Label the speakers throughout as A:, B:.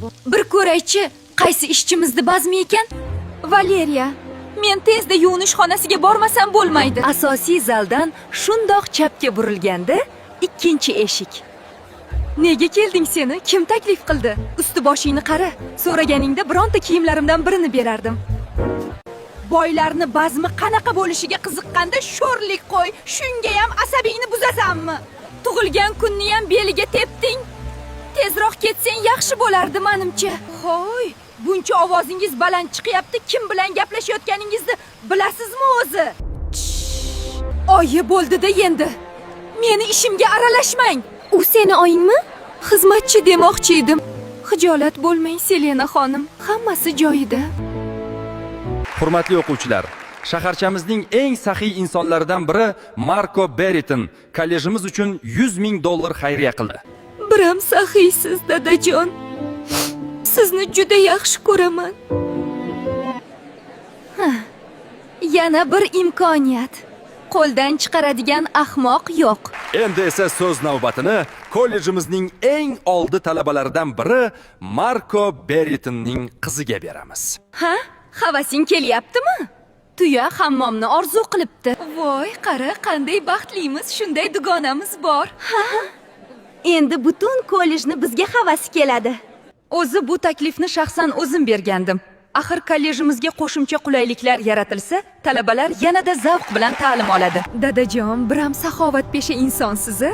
A: Bir ko'raychi, qaysi ishchimizni bazmi ekan? Valeriya, men tezda yuvinish xonasiga bormasam bo'lmaydi. Asosiy zaldan shundoq chapga burilganda ikkinchi eshik. Nega kelding seni? Kim taklif qildi? Usti-boshingni qara. So'raganingda bironta kiyimlarimdan birini berardim. Boylarni bazmi qanaqa bo'lishiga qiziqqanda sho'rlik qo'y. Shunga ham asabingni buzasanmi? Tug'ilgan kunni ham beliga tepding. Tezroq ketsang yaxshi bo'lardi menimcha. Xo'y, buncha ovozingiz baland chiqyapti. Kim bilan gaplashayotganingizni bilasizmi o'zi? Oyi bo'ldi-da endi. Meni ishimga aralashmang. U seni oyingmi? Xizmatchi demoqchi edim. Xijolat bo'lmang, Selena xonim. Hammasi joyida.
B: Hurmatli o'quvchilar, shaharchamizning eng saxiy insonlaridan biri Marko Beriton kollejimiz uchun $100,000 xayriya qildi.
A: Biram saxiysiz, dadajon. Sizni juda yaxshi ko'raman. Yana bir imkoniyat. Qo'ldan chiqaradigan ahmoq yo'q.
B: Endi esa so'z navbatini kollejimizning eng oldi talabalaridan biri Marko Beritonning qiziga beramiz.
A: Ha? Havasing kelyaptimi? Tuya hammomni orzu qilibdi. Voy, qara, qanday baxtlimiz, shunday dugonamiz bor. Ha? Endi butun kollejni bizga havasi keladi. O'zi bu taklifni shaxsan o'zim bergandim. Axir kollejimizga qo'shimcha qulayliklar yaratilsa, talabalar yanada zavq bilan ta'lim oladi. Dadajon, biram saxovatpesha insonsiz-a?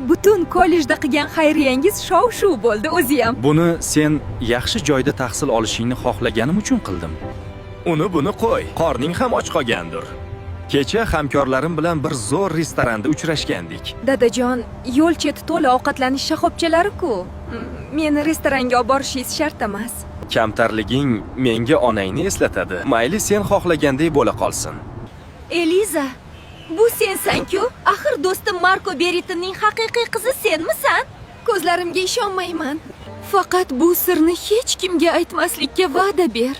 A: Butun kollejda qilgan xayriyangiz shov-shuv bo'ldi o'zi ham.
B: Buni sen yaxshi joyda tahsil olishingni xohlaganim uchun qildim. Uni buni qo'y, qorning ham och qolgandir. Kecha hamkorlarim bilan bir zo'r restoranda uchrashgandik.
A: Dadajon, yo'l cheti to'la ovqatlanish shoxobchalari-ku. Meni restoranga olib borishingiz shart emas.
B: Kamtarliging menga onangni eslatadi. Mayli, sen xohlagandek bo'la qolsin.
A: Eliza, bu sensan-ku? Axir do'stim Marko Beritonning haqiqiy qizi senmisan? Ko'zlarimga ishonmayman. Faqat bu sirni hech kimga aytmaslikka va'da ber.